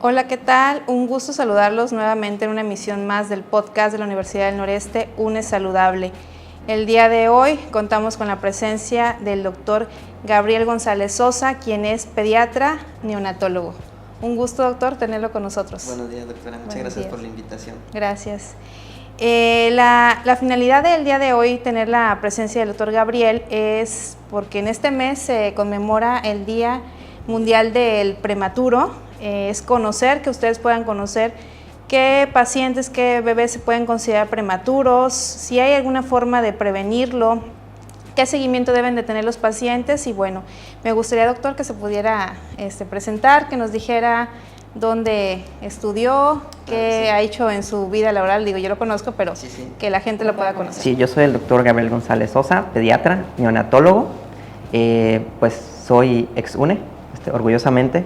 Hola, ¿qué tal? Un gusto saludarlos nuevamente en una emisión más del podcast de la Universidad del Noreste, UNE Saludable. El día de hoy contamos con la presencia del doctor Gabriel González Sosa, quien es pediatra neonatólogo. Un gusto, doctor, tenerlo con nosotros. Buenos días, doctora. Muchas gracias por la invitación. Gracias. La finalidad del día de hoy, tener la presencia del doctor Gabriel, es porque en este mes se conmemora el Día Mundial del Prematuro. Es conocer, que ustedes puedan conocer qué pacientes, qué bebés se pueden considerar prematuros, si hay alguna forma de prevenirlo, qué seguimiento deben de tener los pacientes. Y bueno, me gustaría, doctor, que se pudiera presentar, que nos dijera dónde estudió, qué ha hecho en su vida laboral. Digo, yo lo conozco, pero que la gente lo pueda conocer. Sí, yo soy el doctor Gabriel González Sosa, pediatra, neonatólogo. Pues soy ex UNE, orgullosamente.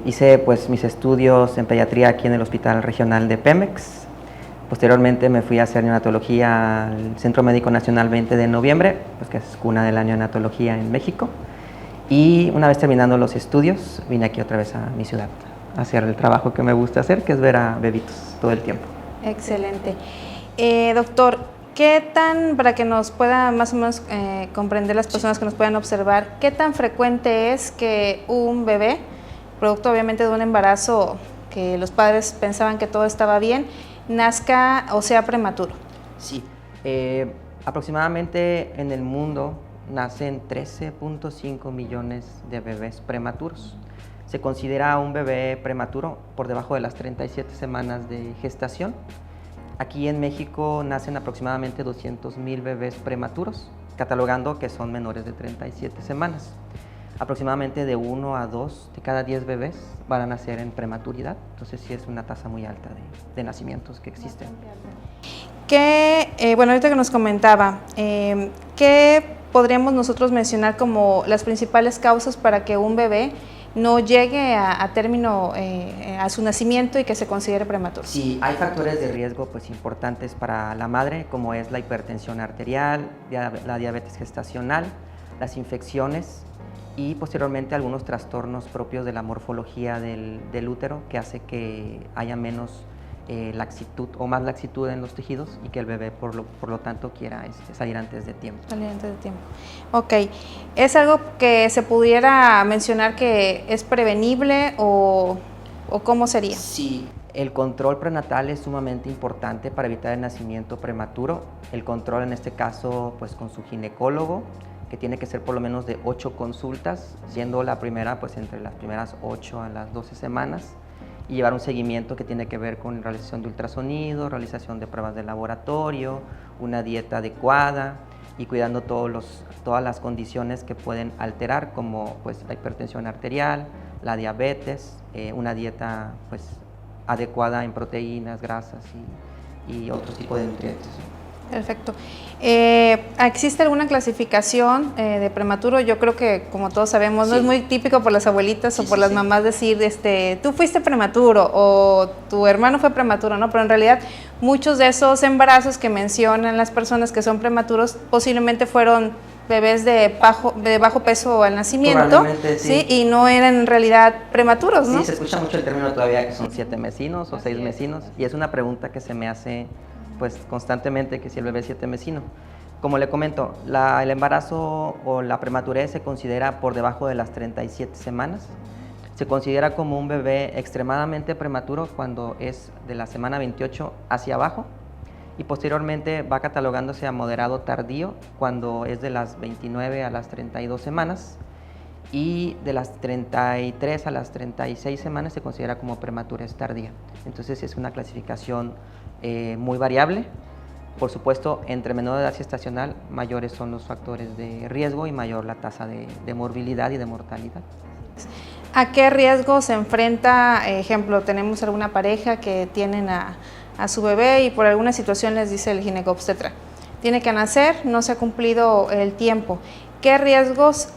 Hice pues mis estudios en pediatría aquí en el Hospital Regional de Pemex. Posteriormente me fui a hacer neonatología al Centro Médico Nacional 20 de noviembre, pues que es cuna de la neonatología en México. Y una vez terminando los estudios, vine aquí otra vez a mi ciudad a hacer el trabajo que me gusta hacer, que es ver a bebitos todo el tiempo. Excelente. Doctor, ¿qué tan, para que nos pueda más o menos comprender las personas que nos puedan observar, qué tan frecuente es que un bebé, producto obviamente de un embarazo que los padres pensaban que todo estaba bien, nazca o sea prematuro? Sí, aproximadamente en el mundo nacen 13.5 millones de bebés prematuros. Se considera un bebé prematuro por debajo de las 37 semanas de gestación. Aquí en México nacen aproximadamente 200,000 bebés prematuros, catalogando que son menores de 37 semanas. Aproximadamente de 1 a 2 de cada 10 bebés van a nacer en prematuridad, entonces sí es una tasa muy alta de nacimientos que existen. Bueno, ahorita que nos comentaba, ¿qué podríamos nosotros mencionar como las principales causas para que un bebé no llegue a término a su nacimiento y que se considere prematuro? Sí, hay factores de riesgo pues importantes para la madre, como es la hipertensión arterial, la diabetes gestacional, las infecciones y posteriormente algunos trastornos propios de la morfología del útero, que hace que haya menos laxitud o más laxitud en los tejidos y que el bebé por lo tanto quiera salir antes de tiempo. Salir antes de tiempo. Ok. ¿Es algo que se pudiera mencionar que es prevenible o cómo sería? Sí, el control prenatal es sumamente importante para evitar el nacimiento prematuro. El control en este caso pues con su ginecólogo, que tiene que ser por lo menos de 8 consultas, siendo la primera pues entre las primeras 8 a las 12 semanas. Y llevar un seguimiento que tiene que ver con realización de ultrasonido, realización de pruebas de laboratorio, una dieta adecuada y cuidando todas las condiciones que pueden alterar, como pues, la hipertensión arterial, la diabetes, una dieta pues, adecuada en proteínas, grasas y otro tipo de nutrientes. Perfecto. ¿Existe alguna clasificación de prematuro? Yo creo que, como todos sabemos, no es muy típico por las abuelitas o por las mamás decir, tú fuiste prematuro o tu hermano fue prematuro, ¿no? Pero en realidad muchos de esos embarazos que mencionan las personas que son prematuros posiblemente fueron bebés de bajo peso al nacimiento, ¿sí? Y no eran en realidad prematuros, ¿no? Sí, se escucha mucho el término todavía que son 7 mesinos o 6 mesinos, y es una pregunta que se me hace pues constantemente, que si el bebé es 7 mesino. Como le comento, el embarazo o la prematurez se considera por debajo de las 37 semanas. Se considera como un bebé extremadamente prematuro cuando es de la semana 28 hacia abajo, y posteriormente va catalogándose a moderado tardío cuando es de las 29 a las 32 semanas, y de las 33 a las 36 semanas se considera como prematurez tardía. Entonces es una clasificación muy variable. Por supuesto, entre menor edad gestacional, mayores son los factores de riesgo y mayor la tasa de morbilidad y de mortalidad. ¿A qué riesgo se enfrenta? Ejemplo, tenemos alguna pareja que tienen a su bebé y por alguna situación les dice el ginecobstetra, tiene que nacer, no se ha cumplido el tiempo. ¿Qué riesgos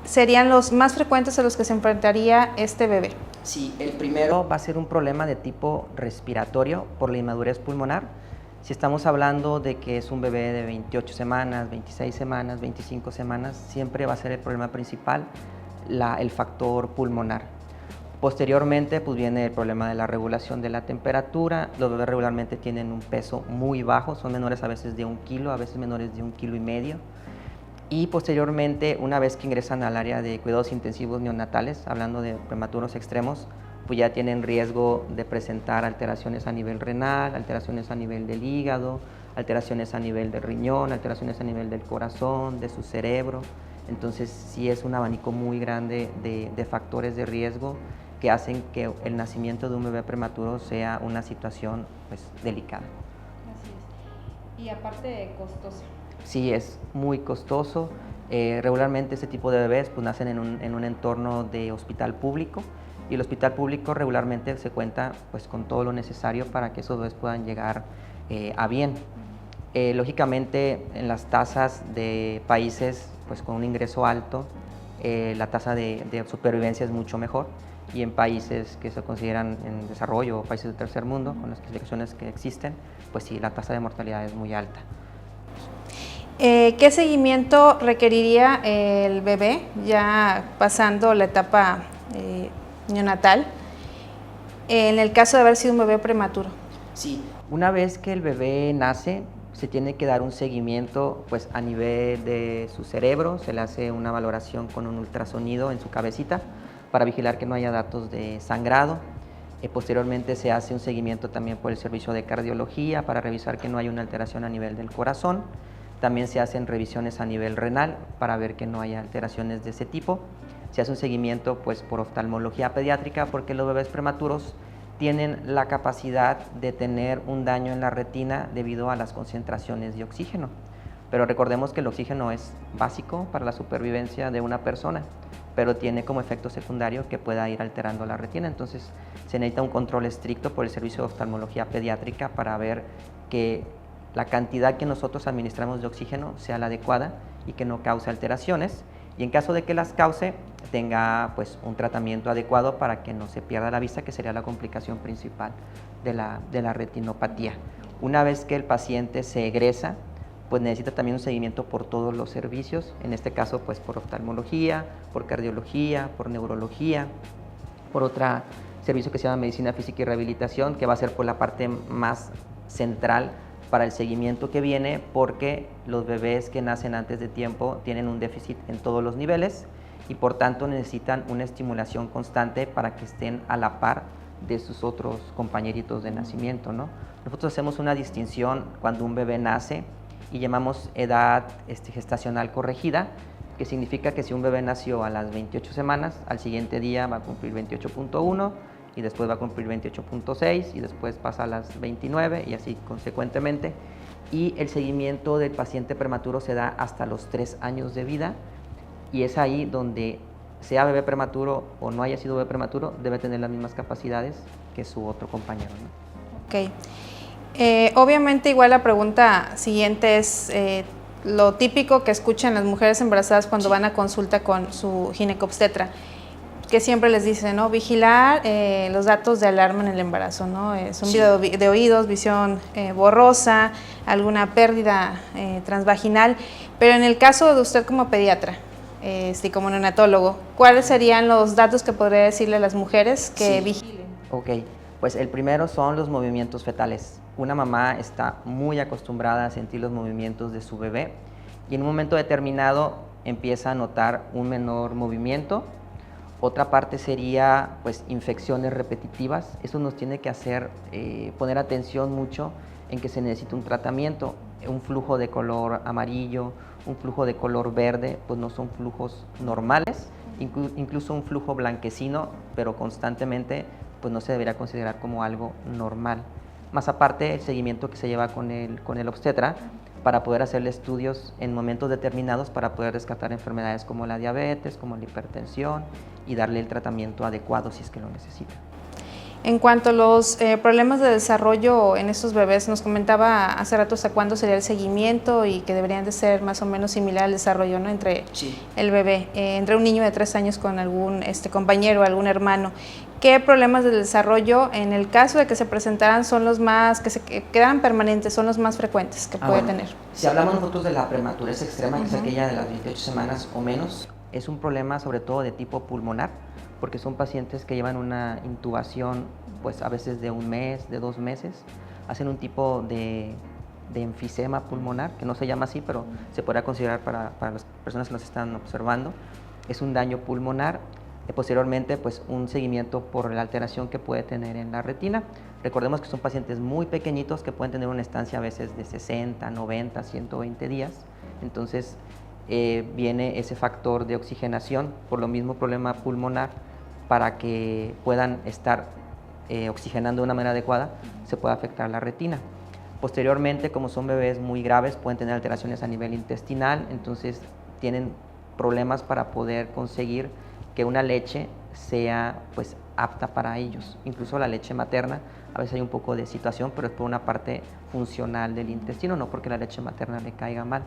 serían los más frecuentes a los que se enfrentaría este bebé? Sí, el primero va a ser un problema de tipo respiratorio por la inmadurez pulmonar. Si estamos hablando de que es un bebé de 28 semanas, 26 semanas, 25 semanas, siempre va a ser el problema principal el factor pulmonar. Posteriormente, pues viene el problema de la regulación de la temperatura. Los bebés regularmente tienen un peso muy bajo, son menores a veces de 1 kilo, a veces menores de 1,5 kilos. Y posteriormente, una vez que ingresan al área de cuidados intensivos neonatales, hablando de prematuros extremos, pues ya tienen riesgo de presentar alteraciones a nivel renal, alteraciones a nivel del hígado, alteraciones a nivel del riñón, alteraciones a nivel del corazón, de su cerebro. Entonces sí es un abanico muy grande de factores de riesgo que hacen que el nacimiento de un bebé prematuro sea una situación pues delicada. Así es. Y aparte costoso. Sí, es muy costoso. Regularmente este tipo de bebés pues nacen en un entorno de hospital público, y el hospital público regularmente se cuenta pues con todo lo necesario para que esos bebés puedan llegar a bien. Lógicamente, en las tasas de países pues con un ingreso alto, la tasa de supervivencia es mucho mejor, y en países que se consideran en desarrollo o países del tercer mundo, con las clasificaciones que existen, pues sí, la tasa de mortalidad es muy alta. ¿Qué seguimiento requeriría el bebé ya pasando la etapa neonatal en el caso de haber sido un bebé prematuro? Sí, una vez que el bebé nace, se tiene que dar un seguimiento pues a nivel de su cerebro. Se le hace una valoración con un ultrasonido en su cabecita para vigilar que no haya datos de sangrado. Posteriormente se hace un seguimiento también por el servicio de cardiología para revisar que no haya una alteración a nivel del corazón. También se hacen revisiones a nivel renal para ver que no haya alteraciones de ese tipo. Se hace un seguimiento pues por oftalmología pediátrica, porque los bebés prematuros tienen la capacidad de tener un daño en la retina debido a las concentraciones de oxígeno. Pero recordemos que el oxígeno es básico para la supervivencia de una persona, pero tiene como efecto secundario que pueda ir alterando la retina. Entonces se necesita un control estricto por el servicio de oftalmología pediátrica para ver que la cantidad que nosotros administramos de oxígeno sea la adecuada y que no cause alteraciones, y en caso de que las cause, tenga pues un tratamiento adecuado para que no se pierda la vista, que sería la complicación principal de la retinopatía. Una vez que el paciente se egresa, pues necesita también un seguimiento por todos los servicios, en este caso pues por oftalmología, por cardiología, por neurología, por otro servicio que se llama medicina física y rehabilitación, que va a ser por la parte más central para el seguimiento que viene, porque los bebés que nacen antes de tiempo tienen un déficit en todos los niveles y por tanto necesitan una estimulación constante para que estén a la par de sus otros compañeritos de nacimiento, ¿no? Nosotros hacemos una distinción cuando un bebé nace y llamamos edad gestacional corregida, que significa que si un bebé nació a las 28 semanas, al siguiente día va a cumplir 28.1, y después va a cumplir 28.6 y después pasa a las 29 y así consecuentemente. Y el seguimiento del paciente prematuro se da hasta los 3 años de vida, y es ahí donde, sea bebé prematuro o no haya sido bebé prematuro, debe tener las mismas capacidades que su otro compañero, ¿no? Ok. Obviamente igual la pregunta siguiente es lo típico que escuchan las mujeres embarazadas cuando van a consulta con su ginecobstetra, que siempre les dice, ¿no? Vigilar los datos de alarma en el embarazo, ¿no? Zumbido de oídos, visión borrosa, alguna pérdida transvaginal. Pero en el caso de usted como pediatra, como neonatólogo, ¿cuáles serían los datos que podría decirle a las mujeres que vigilen? Ok, pues el primero son los movimientos fetales. Una mamá está muy acostumbrada a sentir los movimientos de su bebé, y en un momento determinado empieza a notar un menor movimiento. Otra parte sería pues infecciones repetitivas. Eso nos tiene que hacer poner atención mucho en que se necesita un tratamiento. Un flujo de color amarillo, un flujo de color verde, pues no son flujos normales. Incluso un flujo blanquecino, pero constantemente, pues no se debería considerar como algo normal. Más aparte, el seguimiento que se lleva con el obstetra para poder hacerle estudios en momentos determinados para poder descartar enfermedades como la diabetes, como la hipertensión, y darle el tratamiento adecuado si es que lo necesita. En cuanto a los problemas de desarrollo en estos bebés, nos comentaba hace rato hasta cuándo sería el seguimiento y que deberían de ser más o menos similar al desarrollo, ¿no? Entre el bebé, entre un niño de 3 años con algún compañero, algún hermano. ¿Qué problemas del desarrollo, en el caso de que se presentaran, son los más, que se quedan permanentes, son los más frecuentes que puede tener? Si hablamos nosotros de la prematurez extrema, que es aquella de las 28 semanas o menos, es un problema sobre todo de tipo pulmonar, porque son pacientes que llevan una intubación pues a veces de 1 mes, de 2 meses, hacen un tipo de enfisema pulmonar, que no se llama así, pero se podrá considerar para las personas que nos están observando, es un daño pulmonar. Posteriormente, pues un seguimiento por la alteración que puede tener en la retina. Recordemos que son pacientes muy pequeñitos que pueden tener una estancia a veces de 60, 90, 120 días. Entonces, viene ese factor de oxigenación, por lo mismo problema pulmonar, para que puedan estar oxigenando de una manera adecuada, se puede afectar la retina. Posteriormente, como son bebés muy graves, pueden tener alteraciones a nivel intestinal, entonces tienen problemas para poder conseguir que una leche sea pues apta para ellos. Incluso la leche materna, a veces hay un poco de situación, pero es por una parte funcional del intestino, no porque la leche materna le caiga mal.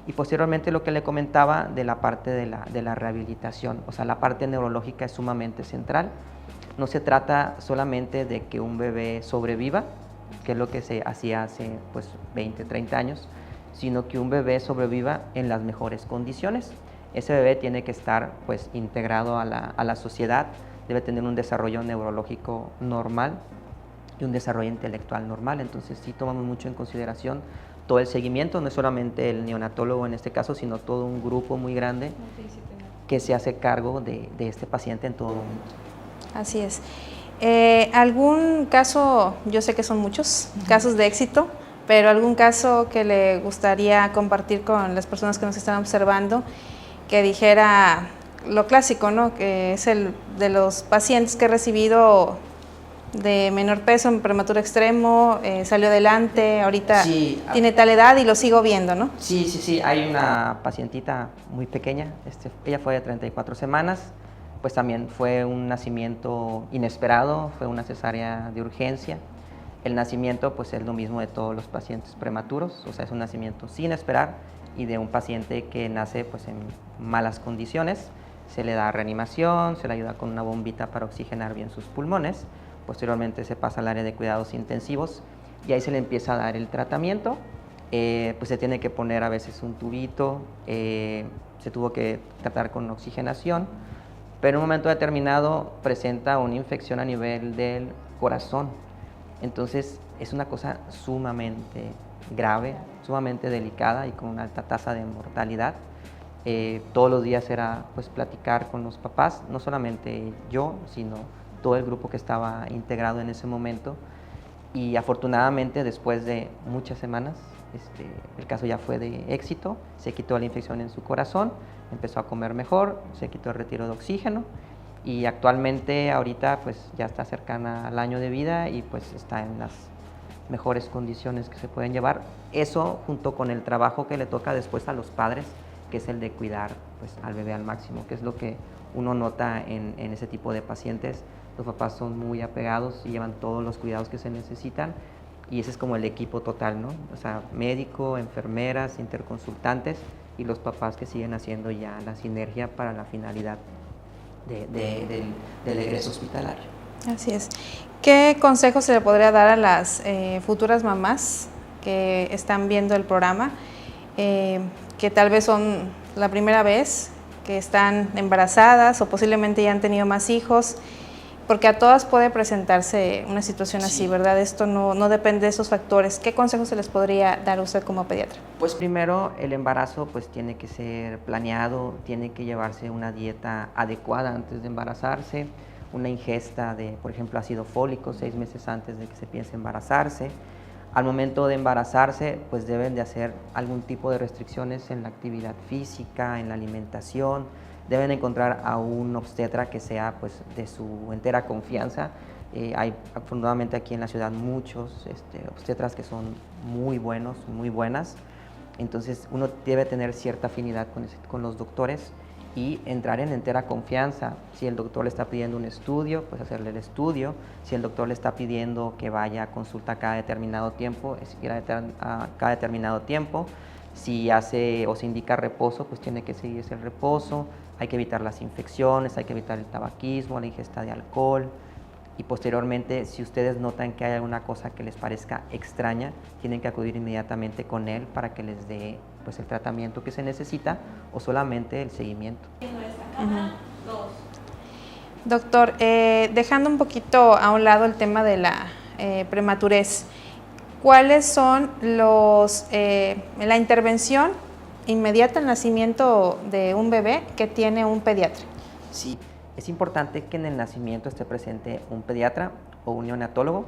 Y posteriormente lo que le comentaba de la parte de la rehabilitación, o sea, la parte neurológica es sumamente central. No se trata solamente de que un bebé sobreviva, que es lo que se hacía hace pues 20, 30 años, sino que un bebé sobreviva en las mejores condiciones. Ese bebé tiene que estar pues integrado a la sociedad, debe tener un desarrollo neurológico normal y un desarrollo intelectual normal. Entonces sí tomamos mucho en consideración todo el seguimiento, no es solamente el neonatólogo en este caso, sino todo un grupo muy grande que se hace cargo de este paciente en todo momento. Así es. ¿Algún caso, yo sé que son muchos casos de éxito, pero algún caso que le gustaría compartir con las personas que nos están observando, que dijera lo clásico, ¿no? Que es el de los pacientes que he recibido de menor peso en prematuro extremo, salió adelante, ahorita sí, tiene tal edad y lo sigo viendo, ¿no? Sí, hay una pacientita muy pequeña, ella fue de 34 semanas, pues también fue un nacimiento inesperado, fue una cesárea de urgencia. El nacimiento pues es lo mismo de todos los pacientes prematuros, o sea, es un nacimiento sin esperar y de un paciente que nace pues en malas condiciones. Se le da reanimación, se le ayuda con una bombita para oxigenar bien sus pulmones. Posteriormente se pasa al área de cuidados intensivos y ahí se le empieza a dar el tratamiento. Pues se tiene que poner a veces un tubito, se tuvo que tratar con oxigenación, pero en un momento determinado presenta una infección a nivel del corazón. Entonces es una cosa sumamente grave, sumamente delicada y con una alta tasa de mortalidad. Todos los días era pues platicar con los papás, no solamente yo, sino todo el grupo que estaba integrado en ese momento. Y afortunadamente después de muchas semanas el caso ya fue de éxito, se quitó la infección en su corazón, empezó a comer mejor, se quitó el retiro de oxígeno y actualmente ahorita pues ya está cercana al año de vida y pues está en las mejores condiciones que se pueden llevar. Eso junto con el trabajo que le toca después a los padres, que es el de cuidar pues al bebé al máximo, que es lo que uno nota en ese tipo de pacientes. Los papás son muy apegados y llevan todos los cuidados que se necesitan y ese es como el equipo total, ¿no? O sea, médico, enfermeras, interconsultantes y los papás que siguen haciendo ya la sinergia para la finalidad del egreso hospitalario. Así es. ¿Qué consejos se le podría dar a las futuras mamás que están viendo el programa, que tal vez son la primera vez que están embarazadas o posiblemente ya han tenido más hijos? Porque a todas puede presentarse una situación así, ¿verdad? Esto no depende de esos factores. ¿Qué consejos se les podría dar a usted como pediatra? Pues primero, el embarazo pues tiene que ser planeado, tiene que llevarse una dieta adecuada antes de embarazarse, una ingesta de, por ejemplo, ácido fólico 6 meses antes de que se piense embarazarse. Al momento de embarazarse, pues deben de hacer algún tipo de restricciones en la actividad física, en la alimentación. Deben encontrar a un obstetra que sea pues de su entera confianza. Hay afortunadamente aquí en la ciudad muchos obstetras que son muy buenos, muy buenas. Entonces uno debe tener cierta afinidad con los doctores y entrar en entera confianza. Si el doctor le está pidiendo un estudio, pues hacerle el estudio. Si el doctor le está pidiendo que vaya a consulta cada determinado tiempo, ir a cada determinado tiempo. Si hace o se indica reposo, pues tiene que seguirse el reposo. Hay que evitar las infecciones, hay que evitar el tabaquismo, la ingesta de alcohol. Y posteriormente, si ustedes notan que hay alguna cosa que les parezca extraña, tienen que acudir inmediatamente con él para que les dé pues, el tratamiento que se necesita o solamente el seguimiento. Doctor, dejando un poquito a un lado el tema de la prematurez, ¿cuáles son la intervención inmediata al nacimiento de un bebé que tiene un pediatra? Sí, es importante que en el nacimiento esté presente un pediatra o un neonatólogo,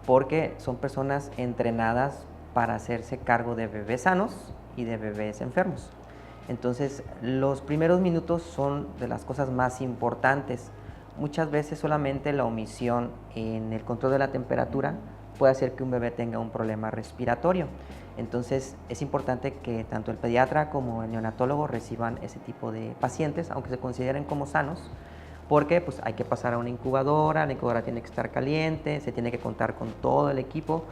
porque son personas entrenadas para hacerse cargo de bebés sanos y de bebés enfermos. Entonces, los primeros minutos son de las cosas más importantes. Muchas veces solamente la omisión en el control de la temperatura puede hacer que un bebé tenga un problema respiratorio. Entonces, es importante que tanto el pediatra como el neonatólogo reciban ese tipo de pacientes, aunque se consideren como sanos, porque pues, hay que pasar a una incubadora, la incubadora tiene que estar caliente, se tiene que contar con todo el equipo.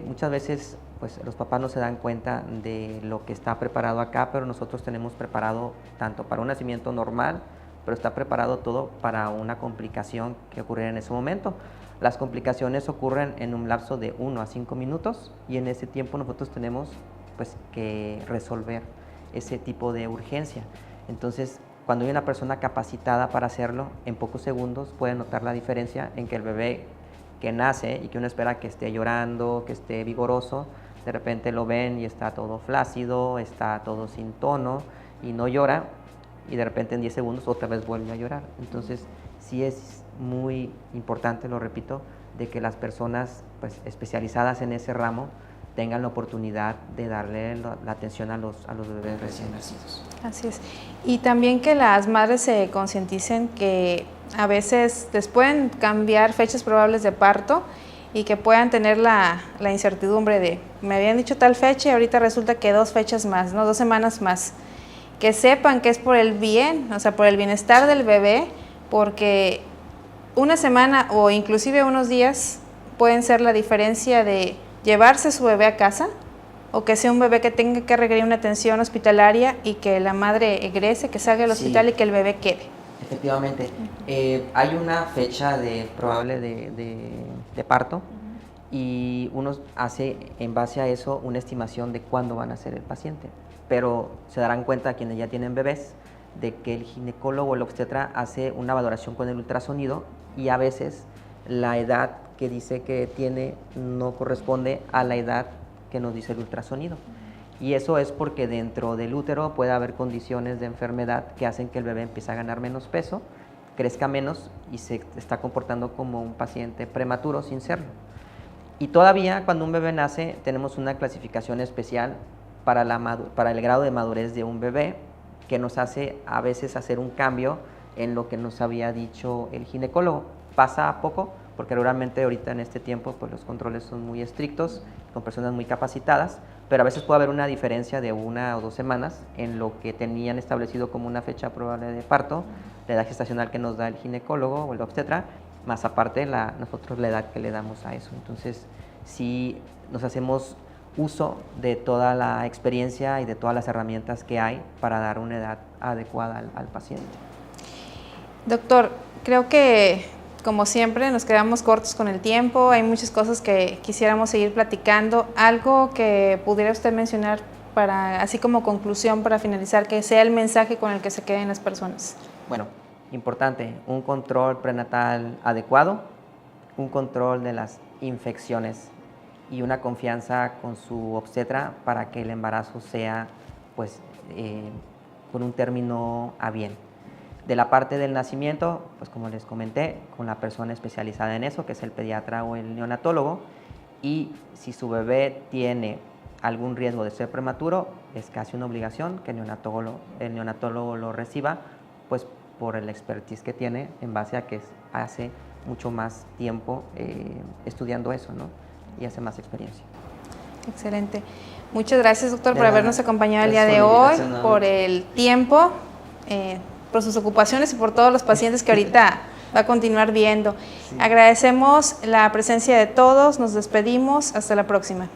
Muchas veces pues, los papás no se dan cuenta de lo que está preparado acá, pero nosotros tenemos preparado tanto para un nacimiento normal, pero está preparado todo para una complicación que ocurre en ese momento. Las complicaciones ocurren en un lapso de 1 a 5 minutos y en ese tiempo nosotros tenemos pues, que resolver ese tipo de urgencia. Entonces, cuando hay una persona capacitada para hacerlo, en pocos segundos puede notar la diferencia en que el bebé que nace y que uno espera que esté llorando, que esté vigoroso, de repente lo ven y está todo flácido, está todo sin tono y no llora, y de repente en 10 segundos otra vez vuelve a llorar. Entonces sí es muy importante, lo repito, de que las personas pues, especializadas en ese ramo tengan la oportunidad de darle la atención a los bebés recién nacidos. Así es. Y también que las madres se concienticen que a veces les pueden cambiar fechas probables de parto y que puedan tener la incertidumbre de, me habían dicho tal fecha y ahorita resulta que 2 fechas más, ¿no? 2 semanas más. Que sepan que es por el bien, o sea, por el bienestar del bebé, porque una semana o inclusive unos días pueden ser la diferencia de llevarse su bebé a casa o que sea un bebé que tenga que requerir una atención hospitalaria y que la madre egrese, que salga del hospital y que el bebé quede. Efectivamente. Hay una fecha probable de parto y uno hace en base a eso una estimación de cuándo van a ser el paciente. Pero se darán cuenta quienes ya tienen bebés de que el ginecólogo o el obstetra hace una valoración con el ultrasonido y a veces la edad que dice que tiene no corresponde a la edad que nos dice el ultrasonido. Y eso es porque dentro del útero puede haber condiciones de enfermedad que hacen que el bebé empiece a ganar menos peso, crezca menos y se está comportando como un paciente prematuro sin serlo. Y todavía cuando un bebé nace tenemos una clasificación especial para el grado de madurez de un bebé que nos hace a veces hacer un cambio en lo que nos había dicho el ginecólogo. Pasa poco, porque realmente ahorita en este tiempo pues los controles son muy estrictos, con personas muy capacitadas, pero a veces puede haber una diferencia de 1 o 2 semanas en lo que tenían establecido como una fecha probable de parto, la edad gestacional que nos da el ginecólogo o el obstetra, más aparte nosotros la edad que le damos a eso. Entonces, sí nos hacemos uso de toda la experiencia y de todas las herramientas que hay para dar una edad adecuada al paciente. Doctor, creo que como siempre nos quedamos cortos con el tiempo, hay muchas cosas que quisiéramos seguir platicando. Algo que pudiera usted mencionar así como conclusión para finalizar, que sea el mensaje con el que se queden las personas. Bueno, importante, un control prenatal adecuado, un control de las infecciones y una confianza con su obstetra para que el embarazo sea pues, con un término a bien. De la parte del nacimiento, pues como les comenté, con la persona especializada en eso, que es el pediatra o el neonatólogo, y si su bebé tiene algún riesgo de ser prematuro, es casi una obligación que el neonatólogo lo reciba, pues por el expertise que tiene en base a que hace mucho más tiempo estudiando eso, ¿no? Y hace más experiencia. Excelente. Muchas gracias, doctor, por habernos acompañado el día de hoy, por el tiempo, por sus ocupaciones y por todos los pacientes que ahorita va a continuar viendo. Sí. Agradecemos la presencia de todos, nos despedimos, hasta la próxima.